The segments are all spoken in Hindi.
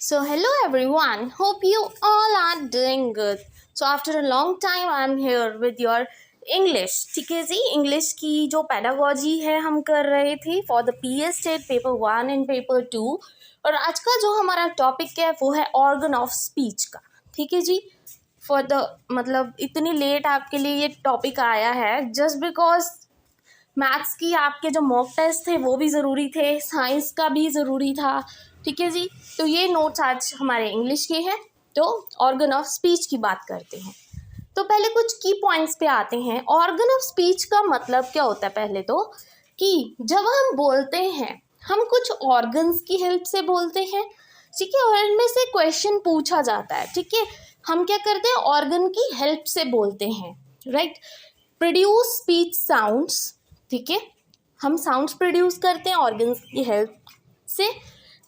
So, hello everyone. Hope you all are doing good. So, after a long time, I'm here with your English. ठीक है जी, इंग्लिश की जो पेडागोजी है हम कर रहे थे for the PS state paper 1 and paper 2। और आज का जो हमारा टॉपिक है वो है ऑर्गन ऑफ स्पीच का। ठीक है जी, फॉर द मतलब इतनी लेट आपके लिए ये टॉपिक आया है जस्ट बिकॉज मैथ्स की आपके जो मॉक टेस्ट थे वो भी ज़रूरी थे, साइंस का भी ज़रूरी था। ठीक है जी, तो ये नोट्स आज हमारे इंग्लिश के हैं। तो ऑर्गन ऑफ स्पीच की बात करते हैं। तो पहले कुछ की पॉइंट्स पे आते हैं। ऑर्गन ऑफ स्पीच का मतलब क्या होता है पहले तो, कि जब हम बोलते हैं हम कुछ ऑर्गन्स की हेल्प से बोलते हैं। ठीक है, और इनमें से क्वेश्चन पूछा जाता है। ठीक है, हम क्या करते हैं, ऑर्गन की हेल्प से बोलते हैं। Right, produce speech sounds. ठीक है, हम साउंड्स प्रोड्यूस करते हैं ऑर्गन्स की हेल्प से।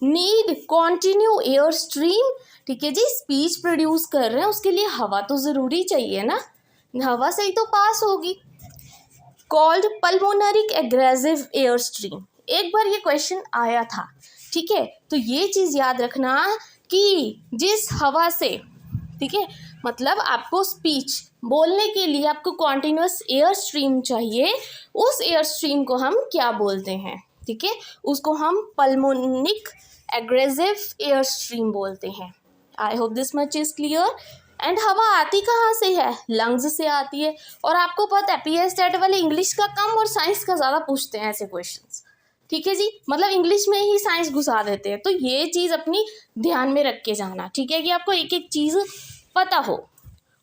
Need continue air stream. ठीक है जी, स्पीच प्रोड्यूस कर रहे हैं उसके लिए हवा तो ज़रूरी चाहिए ना, हवा से ही तो पास होगी। Called pulmonary aggressive air stream, एक बार ये क्वेश्चन आया था। ठीक है, तो ये चीज़ याद रखना कि जिस हवा से, ठीक है, मतलब आपको स्पीच बोलने के लिए आपको कॉन्टिन्यूस एयर स्ट्रीम चाहिए, उस एयर स्ट्रीम को हम क्या बोलते हैं। ठीक है, उसको हम पल्मोनिक एग्रेसिव एयर स्ट्रीम बोलते हैं। आई hope this much is clear. And हवा आती कहाँ से है, लंग्स से आती है। और आपको पता है PS स्टेट वाले इंग्लिश का कम और साइंस का ज़्यादा पूछते हैं ऐसे क्वेश्चंस। ठीक है जी, मतलब इंग्लिश में ही साइंस घुसा देते हैं, तो ये चीज़ अपनी ध्यान में रख के जाना। ठीक है, कि आपको एक एक चीज़ पता हो।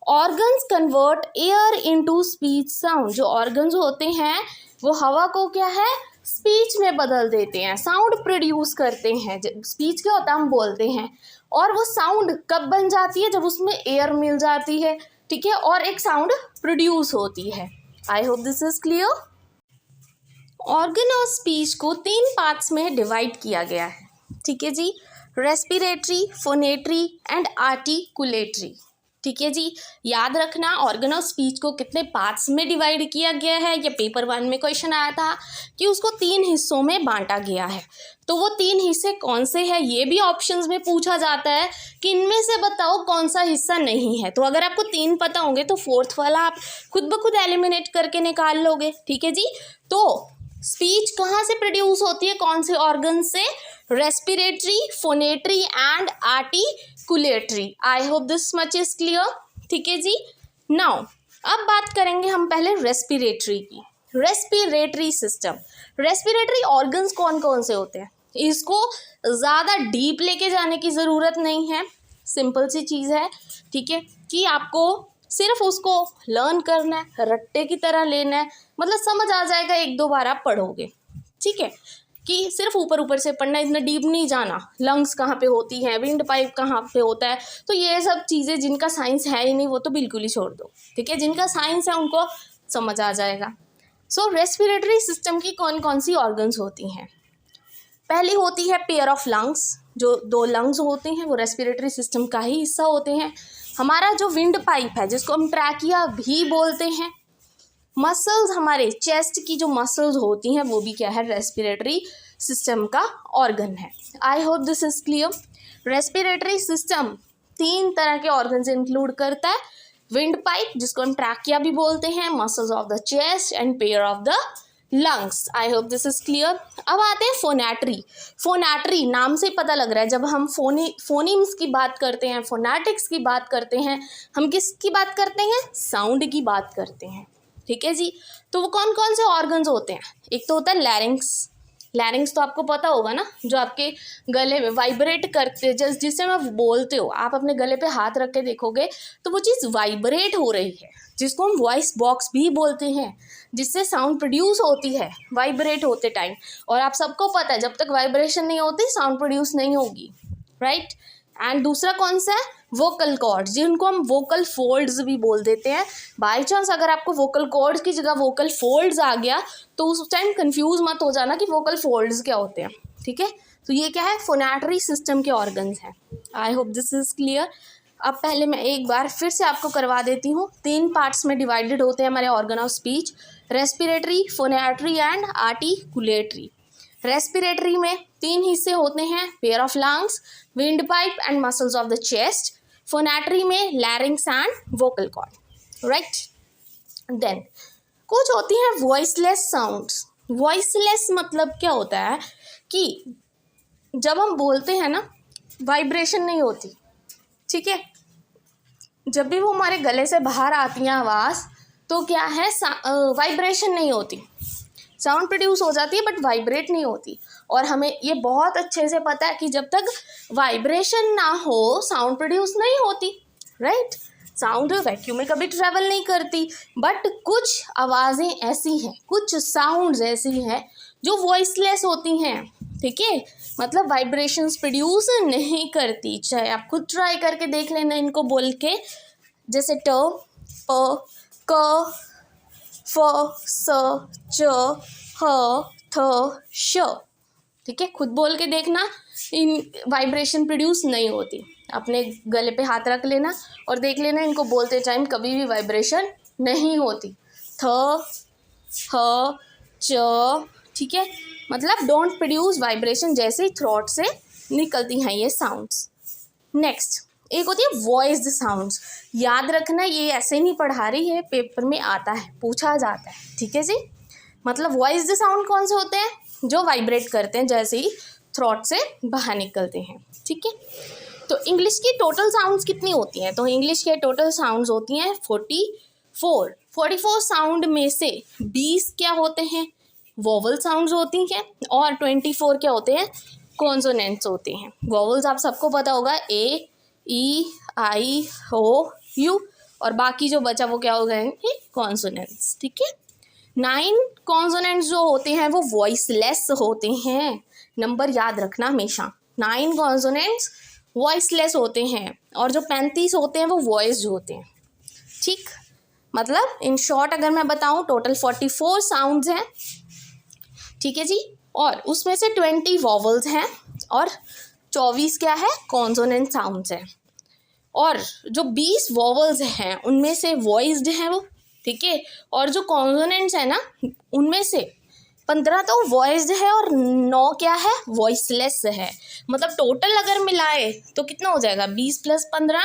Organs convert air into speech sound, जो ऑर्गन्स होते हैं वो हवा को क्या है, स्पीच में बदल देते हैं, साउंड प्रोड्यूस करते हैं। स्पीच क्या होता है, हम बोलते हैं, और वो साउंड कब बन जाती है, जब उसमें एयर मिल जाती है। ठीक है, और एक साउंड प्रोड्यूस होती है। I hope this is clear. Organ of speech को 3 पार्ट्स में डिवाइड किया गया है। ठीक है जी, रेस्पिरेटरी, फोनेटरी एंड आर्टिकुलेटरी। ठीक है जी, याद रखना ऑर्गन ऑफ स्पीच को कितने पार्ट्स में डिवाइड किया गया है। ये पेपर 1 में क्वेश्चन आया था कि उसको 3 हिस्सों में बांटा गया है। तो वो 3 हिस्से कौन से हैं, ये भी ऑप्शंस में पूछा जाता है कि इनमें से बताओ कौन सा हिस्सा नहीं है। तो अगर आपको 3 पता होंगे तो 4th वाला आप खुद ब खुद एलिमिनेट करके निकाल लोगे। ठीक है जी, तो स्पीच कहाँ से प्रोड्यूस होती है, कौन से ऑर्गन से, respiratory, phonatory and articulatory. I hope this much is clear. ठीक है जी, नाउ अब बात करेंगे हम पहले रेस्पिरेटरी की। रेस्पिरेटरी सिस्टम, रेस्पिरेटरी ऑर्गन्स कौन कौन से होते हैं, इसको ज़्यादा डीप लेके जाने की ज़रूरत नहीं है, सिंपल सी चीज़ है। ठीक है, कि आपको सिर्फ उसको लर्न करना है, रट्टे की तरह लेना है, मतलब समझ आ जाएगा 1-2 बार आप पढ़ोगे। ठीक है, कि सिर्फ ऊपर ऊपर से पढ़ना, इतना डीप नहीं जाना। लंग्स कहाँ पे होती हैं, विंड पाइप कहाँ पे होता है, तो ये सब चीज़ें जिनका साइंस है ही नहीं वो तो बिल्कुल ही छोड़ दो। ठीक है, जिनका साइंस है उनको समझ आ जाएगा। सो रेस्पिरेटरी सिस्टम की कौन कौन सी ऑर्गन्स होती हैं। पहली होती है पेयर ऑफ लंग्स, जो 2 लंग्स होते हैं वो रेस्पिरेटरी सिस्टम का ही हिस्सा होते हैं। हमारा जो विंड पाइप है जिसको हम ट्रैकिया भी बोलते हैं। मसल्स, हमारे चेस्ट की जो मसल्स होती हैं वो भी क्या है, रेस्पिरेटरी सिस्टम का ऑर्गन है। I hope this is clear. Respiratory system 3 तरह के ऑर्गन इंक्लूड करता है। विंड पाइप जिसको हम ट्रैकिया भी बोलते हैं, muscles of the chest and pair of the lungs. I hope this is clear. अब आते हैं फोनेटरी। फोनेटरी नाम से पता लग रहा है, जब हम फोनीम्स की बात करते हैं, फोनेटिक्स की बात करते हैं, हम किसकी बात करते हैं, साउंड की बात करते हैं। ठीक है जी, तो वो कौन कौन से ऑर्गन्स होते हैं, एक तो होता है लैरिंग्स। लैरिंग्स तो आपको पता होगा ना, जो आपके गले में वाइब्रेट करते, जिससे आप बोलते हो, आप अपने गले पे हाथ रख के देखोगे तो वो चीज़ वाइब्रेट हो रही है, जिसको हम वॉइस बॉक्स भी बोलते हैं, जिससे साउंड प्रोड्यूस होती है वाइब्रेट होते टाइम। और आप सबको पता है जब तक वाइब्रेशन नहीं होती साउंड प्रोड्यूस नहीं होगी। राइट, एंड दूसरा कौन सा है, वोकल कॉर्ड्स, जिनको हम वोकल फोल्ड्स भी बोल देते हैं। बाई चांस अगर आपको वोकल कॉर्ड्स की जगह वोकल फोल्ड्स आ गया तो उस टाइम कंफ्यूज मत हो जाना कि वोकल फोल्ड्स क्या होते हैं। ठीक है, तो ये क्या है, फोनेटरी सिस्टम के ऑर्गन्स हैं। आई होप दिस इज क्लियर। अब पहले मैं एक बार फिर से आपको करवा देती हूँ। 3 पार्ट्स में डिवाइडेड होते हैं हमारे organ of speech, respiratory, phonatory and articulatory. Respiratory में 3 हिस्से होते हैं, pair of lungs, windpipe and muscles of the chest. Phonatory में larynx and vocal cord, right. Then कुछ होती हैं वॉइसलेस साउंड्स। वॉइसलेस मतलब क्या होता है कि जब हम बोलते हैं ना, वाइब्रेशन नहीं होती, ठीक है। जब भी वो हमारे गले से बाहर आती है आवाज़, तो क्या है, वाइब्रेशन नहीं होती, साउंड प्रोड्यूस हो जाती है बट वाइब्रेट नहीं होती। और हमें ये बहुत अच्छे से पता है कि जब तक वाइब्रेशन ना हो साउंड प्रोड्यूस नहीं होती, राइट। साउंड वैक्यूम में कभी ट्रैवल नहीं करती। बट कुछ आवाज़ें ऐसी हैं, कुछ साउंड्स ऐसी हैं जो वॉइसलेस होती हैं, ठीक है, मतलब वाइब्रेशंस प्रोड्यूस नहीं करती। चाहे आप खुद ट्राई करके देख लेना इनको बोल के, जैसे ट, प, क, फ, स, च, ह, थ, श, ठीक है, खुद बोल के देखना, इन वाइब्रेशन प्रोड्यूस नहीं होती। अपने गले पे हाथ रख लेना और देख लेना, इनको बोलते टाइम कभी भी वाइब्रेशन नहीं होती। थ, ह, च, ठीक है, मतलब डोंट प्रोड्यूस वाइब्रेशन, जैसे ही थ्रोट से निकलती हैं ये साउंड्स। नेक्स्ट एक होती है वॉइस्ड साउंड्स। याद रखना, ये ऐसे नहीं पढ़ा रही है, पेपर में आता है, पूछा जाता है, ठीक है जी। मतलब वॉइस्ड साउंड कौन से होते हैं, जो वाइब्रेट करते हैं जैसे ही थ्रोट से बाहर निकलते हैं, ठीक है। तो इंग्लिश की टोटल साउंड्स कितनी होती हैं, तो इंग्लिश के टोटल साउंड्स होती हैं 44 साउंड में से 20 क्या होते हैं, वोवल साउंड्स होती हैं, और 24 क्या होते हैं, कॉन्सोनेंट्स होते हैं। वोवल्स आप सबको पता होगा, ए, ई, आई, ओ, यू, और बाकी जो बचा वो क्या हो गए, कॉन्सोनेंट्स, ठीक है। 9 कॉन्सोनेंट्स जो होते हैं वो वॉइसलेस होते हैं, नंबर याद रखना हमेशा, 9 कॉन्सोनेंट्स वॉइसलेस होते हैं, और जो 35 होते हैं वो वॉइस्ड होते हैं, ठीक। मतलब इन शॉर्ट अगर मैं बताऊं, टोटल 44 साउंड्स हैं, ठीक है जी, और उसमें से 20 वॉवल्स हैं और 24 क्या है, कॉन्सोनेंट साउंड्स हैं। और जो 20 वॉवल्स हैं उनमें से वॉइस्ड हैं वो, ठीक है, और जो कॉन्सोनेंट्स हैं ना, उनमें से 15 तो वॉइस्ड है और 9 क्या है, वॉइसलेस है। मतलब टोटल अगर मिलाए तो कितना हो जाएगा, 20 + 15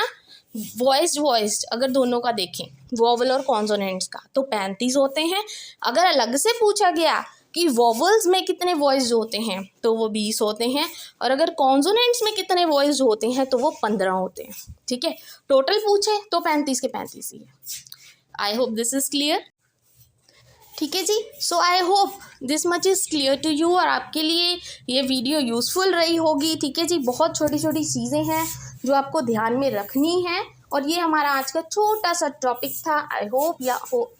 वॉइस्ड अगर दोनों का देखें, वॉवल और कॉन्सोनेंट्स का, तो 35 होते हैं। अगर अलग से पूछा गया कि वॉवल्स में कितने वॉइस्ड होते हैं तो वो 20 होते हैं, और अगर कॉन्सोनेंट्स में कितने वॉइस्ड होते हैं तो वो 15 होते हैं, ठीक है। टोटल पूछे तो 35 के 35 ही है। I hope this is clear, ठीक है जी। So I hope this much is clear to you, और आपके लिए ये वीडियो यूज़फुल रही होगी, ठीक है जी। बहुत छोटी छोटी चीज़ें हैं जो आपको ध्यान में रखनी है, और ये हमारा आज का छोटा सा टॉपिक था। आई होप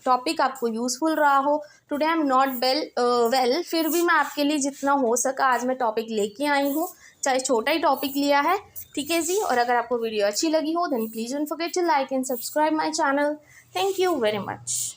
टॉपिक आपको यूज़फुल रहा हो। Today I am not well, फिर भी मैं आपके लिए जितना हो सका आज मैं टॉपिक लेके आई हूँ, चाहे छोटा ही टॉपिक लिया है, ठीक है जी। और अगर आपको वीडियो अच्छी लगी हो then please don't forget to like and subscribe my channel. Thank you very much.